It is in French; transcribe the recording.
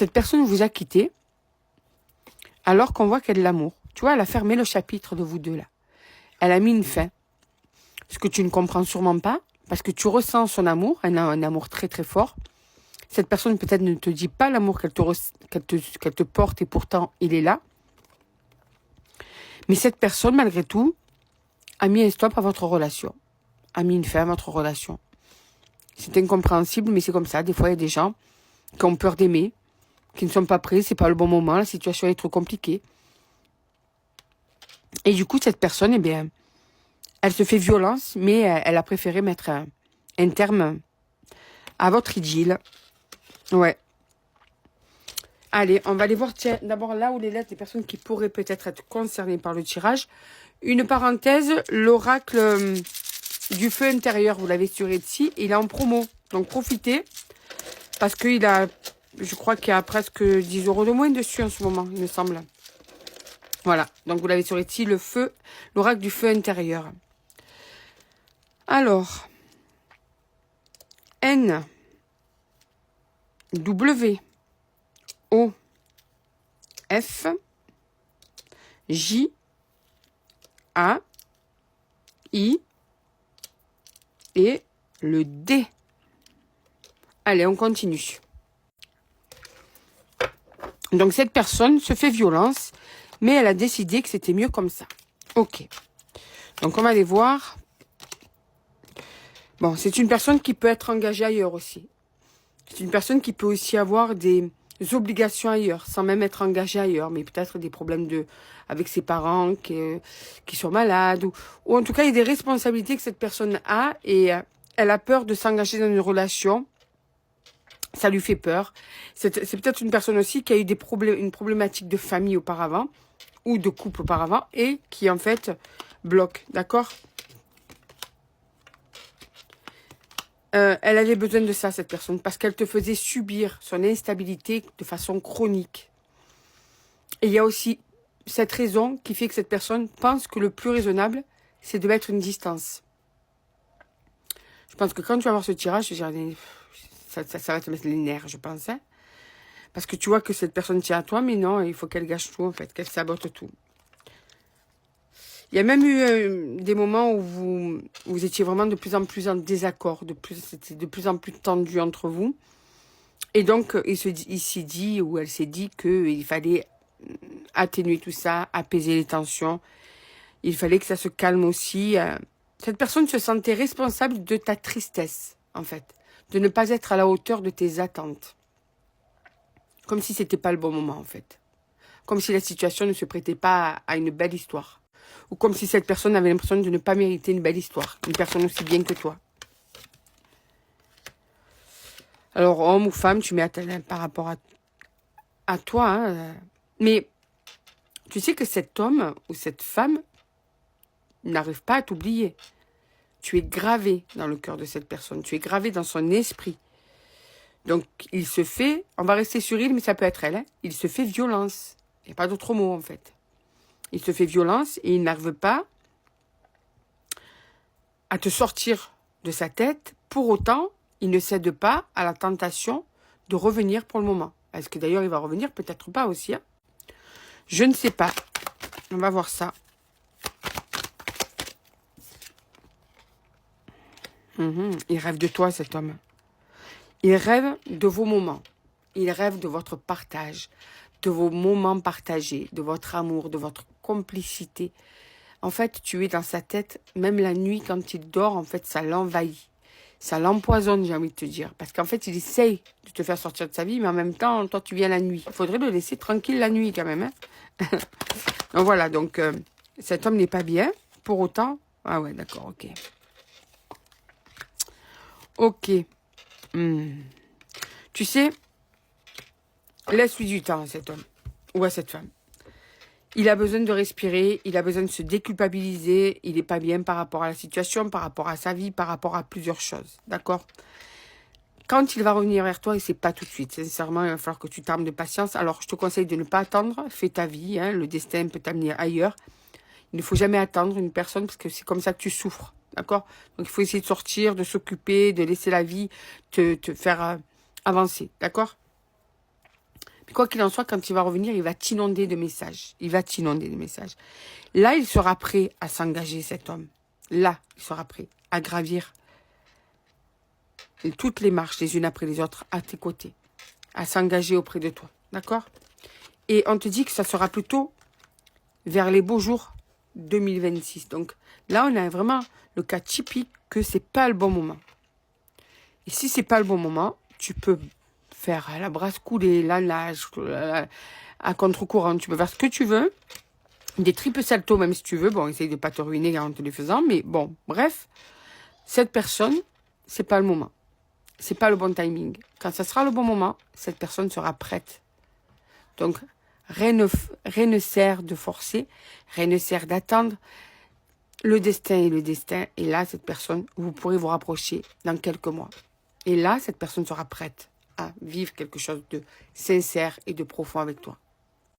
Cette personne vous a quitté alors qu'on voit qu'elle a de l'amour. Tu vois, elle a fermé le chapitre de vous deux là. Elle a mis une fin. Ce que tu ne comprends sûrement pas, parce que tu ressens son amour, elle a un amour très très fort. Cette personne peut-être ne te dit pas l'amour qu'elle te porte et pourtant il est là. Mais cette personne, malgré tout, a mis un stop à votre relation. A mis une fin à votre relation. C'est incompréhensible, mais c'est comme ça. Des fois, il y a des gens qui ont peur d'aimer, qui ne sont pas prêts, c'est pas le bon moment, la situation est trop compliquée. Et du coup, cette personne, eh bien, elle se fait violence, mais elle a préféré mettre un terme à votre idylle. Ouais. Allez, on va aller voir, tiens, d'abord là où les lettres des personnes qui pourraient peut-être être concernées par le tirage. Une parenthèse, l'oracle du feu intérieur, vous l'avez sur Etsy, il est en promo. Donc profitez, parce qu'il a, je crois qu'il y a presque 10 € de moins dessus en ce moment, il me semble. Voilà, donc vous l'avez sur Etsy, le feu, l'oracle du feu intérieur. Alors, N, W, O, F, J, A, I et le D. Allez, on continue. Donc, cette personne se fait violence, mais elle a décidé que c'était mieux comme ça. Ok. Donc, on va aller voir. Bon, c'est une personne qui peut être engagée ailleurs aussi. C'est une personne qui peut aussi avoir des obligations ailleurs, sans même être engagée ailleurs, mais peut-être des problèmes avec ses parents qui sont malades, ou en tout cas, il y a des responsabilités que cette personne a, et elle a peur de s'engager dans une relation. Ça lui fait peur. C'est peut-être une personne aussi qui a eu une problématique de famille auparavant, ou de couple auparavant, et qui en fait bloque, d'accord ? Elle avait besoin de ça, cette personne, parce qu'elle te faisait subir son instabilité de façon chronique. Et il y a aussi cette raison qui fait que cette personne pense que le plus raisonnable, c'est de mettre une distance. Je pense que quand tu vas voir ce tirage, ça va te mettre les nerfs, je pense. Hein, parce que tu vois que cette personne tient à toi, mais non, il faut qu'elle gâche tout, en fait, qu'elle sabote tout. Il y a même eu des moments où vous étiez vraiment de plus en plus en désaccord, c'était de plus en plus tendu entre vous. Et donc, il s'est dit, ou elle s'est dit qu'il fallait atténuer tout ça, apaiser les tensions. Il fallait que ça se calme aussi. Cette personne se sentait responsable de ta tristesse, en fait. De ne pas être à la hauteur de tes attentes. Comme si c'était pas le bon moment, en fait. Comme si la situation ne se prêtait pas à une belle histoire. Ou comme si cette personne avait l'impression de ne pas mériter une belle histoire. Une personne aussi bien que toi. Alors, homme ou femme, tu mets par rapport à toi. Hein, mais tu sais que cet homme ou cette femme n'arrive pas à t'oublier. Tu es gravé dans le cœur de cette personne. Tu es gravé dans son esprit. Donc, il se fait... On va rester sur il, mais ça peut être elle. Hein, il se fait violence. Il n'y a pas d'autre mot, en fait. Il se fait violence et il n'arrive pas à te sortir de sa tête. Pour autant, il ne cède pas à la tentation de revenir pour le moment. Est-ce que d'ailleurs il va revenir? Peut-être pas aussi. Hein, je ne sais pas. On va voir ça. Il rêve de toi, cet homme. Il rêve de vos moments. Il rêve de votre partage, de vos moments partagés, de votre amour, de votre complicité. En fait, tu es dans sa tête, même la nuit, quand il dort, en fait, ça l'envahit. Ça l'empoisonne, j'ai envie de te dire. Parce qu'en fait, il essaye de te faire sortir de sa vie, mais en même temps, toi, tu viens la nuit. Il faudrait le laisser tranquille la nuit, quand même. Hein. Donc voilà, donc, cet homme n'est pas bien. Pour autant... Ah ouais, d'accord, ok. Ok. Tu sais, laisse-lui du temps à cet homme. Ou à cette femme. Il a besoin de respirer, il a besoin de se déculpabiliser, il n'est pas bien par rapport à la situation, par rapport à sa vie, par rapport à plusieurs choses, d'accord? Quand il va revenir vers toi, et c'est pas tout de suite, sincèrement, il va falloir que tu t'armes de patience. Alors, je te conseille de ne pas attendre, fais ta vie, hein, le destin peut t'amener ailleurs. Il ne faut jamais attendre une personne, parce que c'est comme ça que tu souffres, d'accord? Donc, il faut essayer de sortir, de s'occuper, de laisser la vie te faire avancer, d'accord? Quoi qu'il en soit, quand il va revenir, il va t'inonder de messages. Il va t'inonder de messages. Là, il sera prêt à s'engager, cet homme. Là, il sera prêt à gravir toutes les marches, les unes après les autres, à tes côtés. À s'engager auprès de toi. D'accord? Et on te dit que ça sera plutôt vers les beaux jours 2026. Donc là, on a vraiment le cas typique que c'est pas le bon moment. Et si c'est pas le bon moment, tu peux faire à la brasse coulée, la nage, à contre-courant. Tu peux faire ce que tu veux. Des triples saltos, même si tu veux. Bon, essaye de pas te ruiner en te les faisant. Mais bon, bref. Cette personne, c'est pas le moment. C'est pas le bon timing. Quand ça sera le bon moment, cette personne sera prête. Donc, rien ne sert de forcer. Rien ne sert d'attendre. Le destin est le destin. Et là, cette personne, vous pourrez vous rapprocher dans quelques mois. Et là, cette personne sera prête à vivre quelque chose de sincère et de profond avec toi.